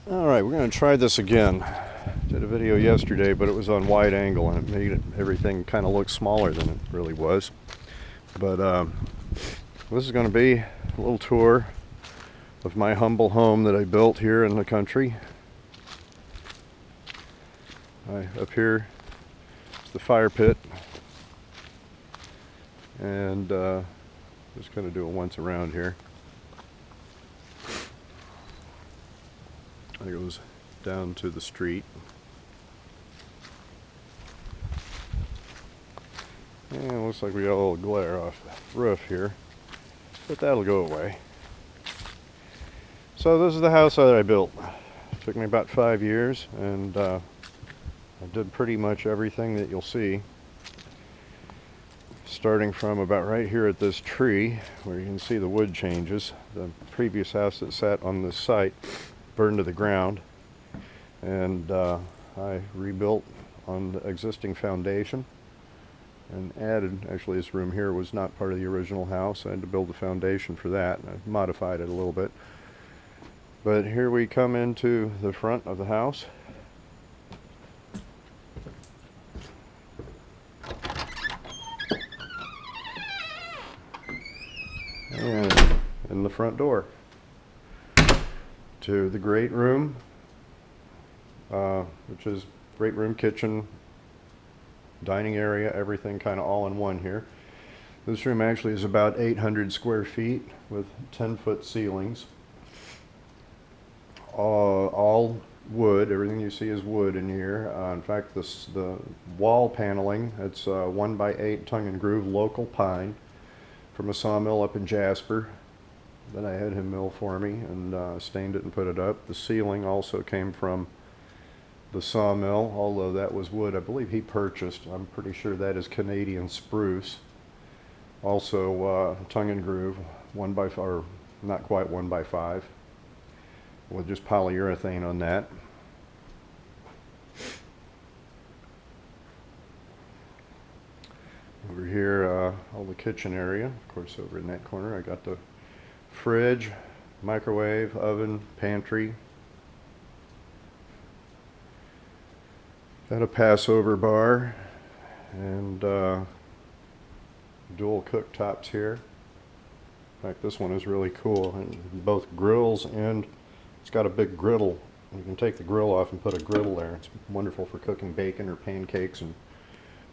Alright, we're going to try this again. Did a video yesterday, but it was on wide angle and it made everything kind of look smaller than it really was. But this is going to be a little tour of my humble home that I built here in the country. Up here is the fire pit, and just going to do a once around here. It goes down to the street. And it looks like we got a little glare off the roof here, but that'll go away. So this is the house that I built. It took me about 5 years, and I did pretty much everything that you'll see. Starting from about right here at this tree, where you can see the wood changes. The previous house that sat on this site burned to the ground, and I rebuilt on the existing foundation and added, actually this room here was not part of the original house. I had to build a foundation for that, and I modified it a little bit. But here we come into the front of the house. And in the front door to the great room, which is great room, kitchen, dining area, everything kind of all in one here. This room actually is about 800 square feet with 10-foot ceilings. All wood, everything you see is wood in here. In fact, the wall paneling, it's 1x8 tongue and groove local pine from a sawmill up in Jasper that I had him mill for me, and stained it and put it up. The ceiling also came from the sawmill, although that was wood I believe he purchased. I'm pretty sure that is Canadian spruce. Also tongue and groove, 1x5, or not quite 1x5, with just polyurethane on that. Over here, all the kitchen area. Of course, over in that corner, I got the fridge, microwave, oven, pantry. Got a Passover bar, and dual cooktops here. In fact, this one is really cool. And both grills, and it's got a big griddle. You can take the grill off and put a griddle there. It's wonderful for cooking bacon or pancakes and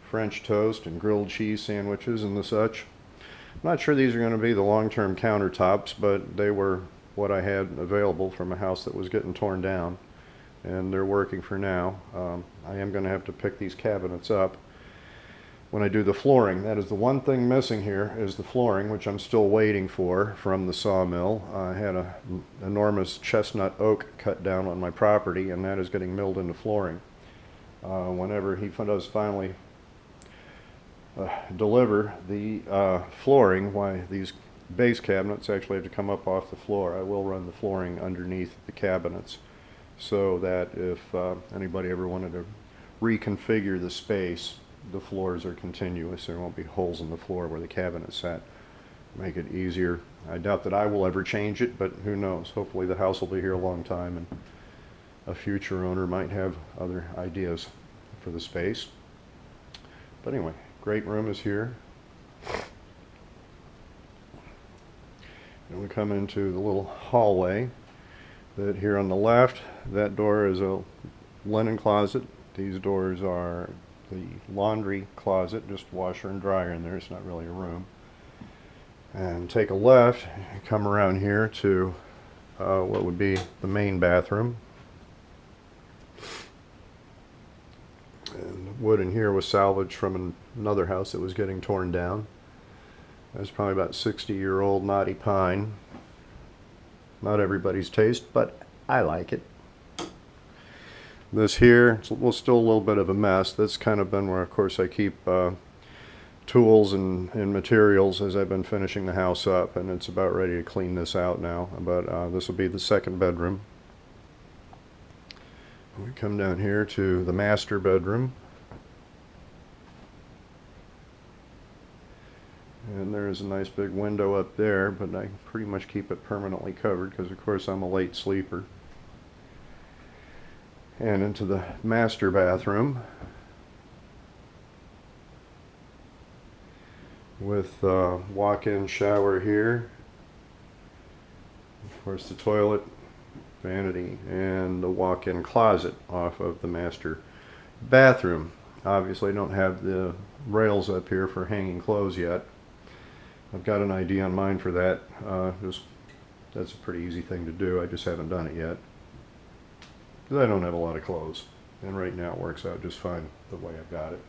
French toast and grilled cheese sandwiches and the such. I'm not sure these are going to be the long-term countertops, but they were what I had available from a house that was getting torn down, and they're working for now. I am going to have to pick these cabinets up when I do the flooring. That is the one thing missing here, is the flooring, which I'm still waiting for from the sawmill. I had an enormous chestnut oak cut down on my property, and that is getting milled into flooring. Whenever he does finally deliver the flooring, why these base cabinets actually have to come up off the floor. I will run the flooring underneath the cabinets, so that if anybody ever wanted to reconfigure the space, the floors are continuous. There won't be holes in the floor where the cabinet sat. Make it easier. I doubt that I will ever change it, but who knows. Hopefully the house will be here a long time, and a future owner might have other ideas for the space. But anyway, great room is here. And we come into the little hallway. That here on the left, that door is a linen closet. These doors are the laundry closet, just washer and dryer in there. It's not really a room. And take a left, come around here to what would be the main bathroom. And the wood in here was salvaged from another house that was getting torn down. That's probably about 60-year-old knotty pine. Not everybody's taste, but I like it. This here, it's still a little bit of a mess. That's kind of been where, of course, I keep tools and materials as I've been finishing the house up, and it's about ready to clean this out now. But this will be the second bedroom. We come down here to the master bedroom. And there's a nice big window up there, but I pretty much keep it permanently covered because, of course, I'm a late sleeper. And into the master bathroom with walk-in shower here. Of course, the toilet, vanity, and the walk-in closet off of the master bathroom. Obviously, I don't have the rails up here for hanging clothes yet. I've got an idea on mine for that. That's a pretty easy thing to do. I just haven't done it yet, because I don't have a lot of clothes, and right now it works out just fine the way I've got it.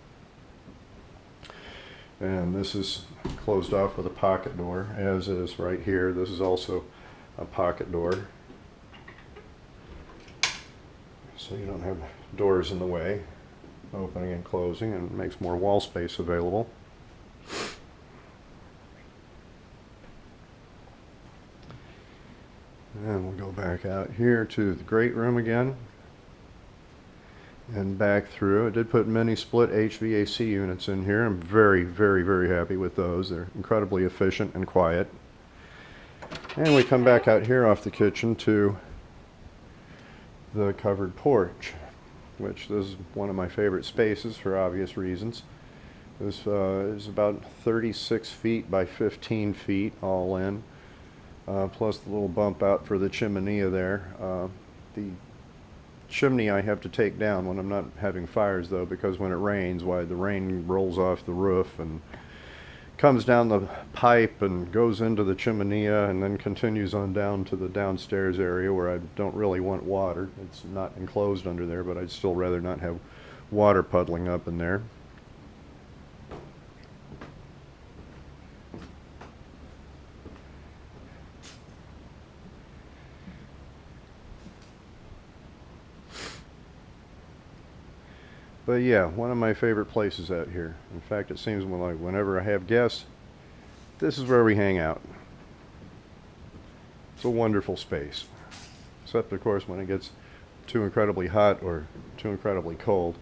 And this is closed off with a pocket door, as is right here. This is also a pocket door, so you don't have doors in the way, opening and closing, and it makes more wall space available. And we'll go back out here to the great room again and back through. I did put many split HVAC units in here. I'm very, very, very happy with those. They're incredibly efficient and quiet. And we come back out here off the kitchen to the covered porch, which this is one of my favorite spaces for obvious reasons. This is about 36 feet by 15 feet all in. Plus the little bump out for the chimney there. The chimney I have to take down when I'm not having fires, though, because when it rains, why, the rain rolls off the roof and comes down the pipe and goes into the chimney and then continues on down to the downstairs area where I don't really want water. It's not enclosed under there, but I'd still rather not have water puddling up in there. But yeah, one of my favorite places out here. In fact, it seems like whenever I have guests, this is where we hang out. It's a wonderful space. Except, of course, when it gets too incredibly hot or too incredibly cold.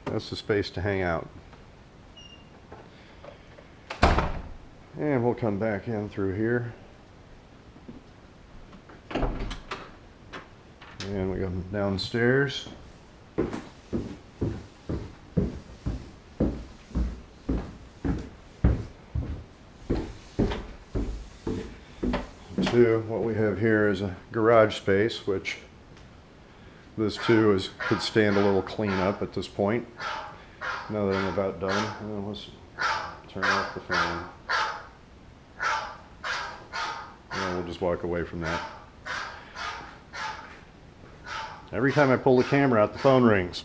That's the space to hang out. And we'll come back in through here. And we go downstairs. What we have here is a garage space, which this too could stand a little cleanup at this point. Now that I'm about done, let's turn off the fan. And we'll just walk away from that. Every time I pull the camera out, the phone rings.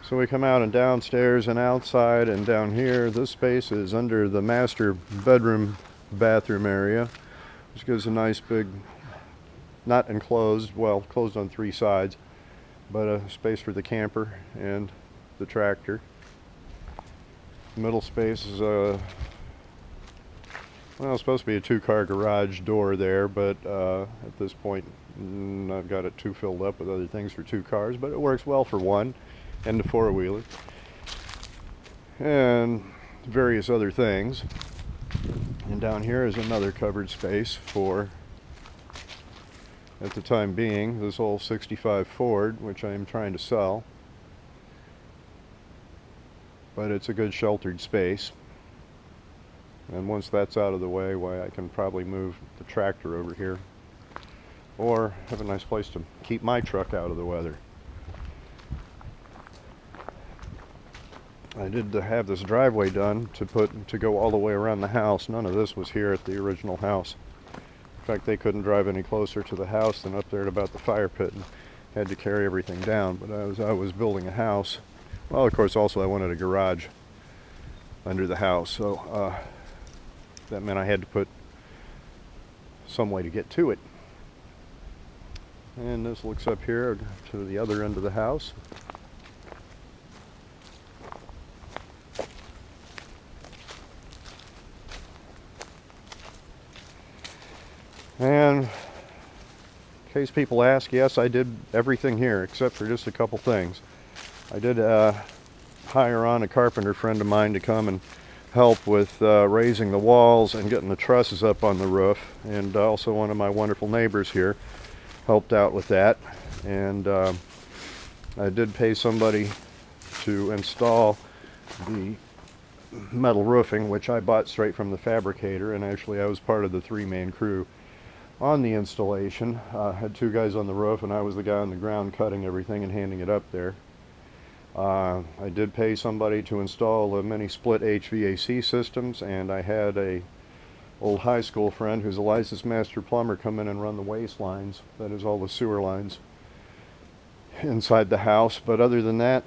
So we come out and downstairs and outside and down here. This space is under the master bedroom bathroom area, which gives a nice big, not enclosed, well, closed on three sides, but a space for the camper and the tractor. Middle space is well, it's supposed to be a two-car garage door there, but at this point I've got it too filled up with other things for two cars, but it works well for one and the four-wheeler and various other things. And down here is another covered space for, at the time being, this old 65 Ford, which I am trying to sell, but it's a good sheltered space. And once that's out of the way, why, I can probably move the tractor over here or have a nice place to keep my truck out of the weather. I did have this driveway done to go all the way around the house. None of this was here at the original house. In fact, they couldn't drive any closer to the house than up there at about the fire pit and had to carry everything down. But as I was building a house, well, of course, also I wanted a garage under the house, so that meant I had to put some way to get to it. And this looks up here to the other end of the house. And in case people ask, yes, I did everything here except for just a couple things. I did hire on a carpenter friend of mine to come and help with raising the walls and getting the trusses up on the roof. And also one of my wonderful neighbors here helped out with that. And I did pay somebody to install the metal roofing, which I bought straight from the fabricator, and actually I was part of the three-man crew on the installation. Had two guys on the roof, and I was the guy on the ground cutting everything and handing it up there. I did pay somebody to install the mini split HVAC systems, and I had a old high school friend who's a licensed master plumber come in and run the waste lines, that is all the sewer lines inside the house. But other than that,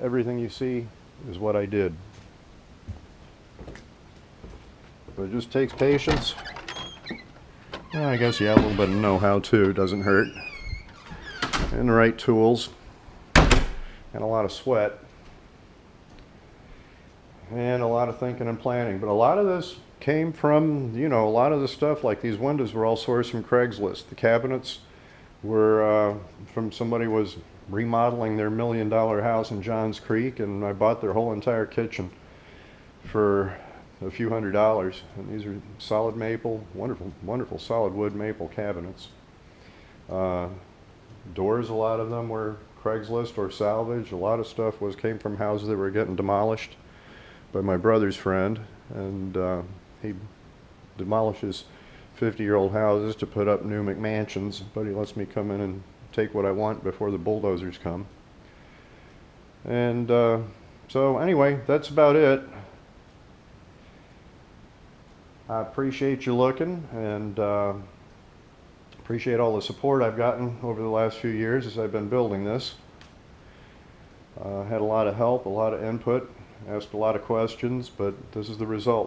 everything you see is what I did. But it just takes patience. Well, I guess, yeah, a little bit of know-how too, doesn't hurt. And the right tools. And a lot of sweat. And a lot of thinking and planning. But a lot of this came from, you know, a lot of the stuff, like these windows were all sourced from Craigslist. The cabinets were from somebody was remodeling their $1 million house in Johns Creek, and I bought their whole entire kitchen for a few $100s. And these are solid maple, wonderful, wonderful solid wood maple cabinets. Doors, a lot of them were Craigslist or salvage. A lot of stuff came from houses that were getting demolished by my brother's friend, and he demolishes 50-year-old houses to put up new McMansions, but he lets me come in and take what I want before the bulldozers come. And so anyway, that's about it. I appreciate you looking, and appreciate all the support I've gotten over the last few years as I've been building this. Had a lot of help, a lot of input, asked a lot of questions, but this is the result.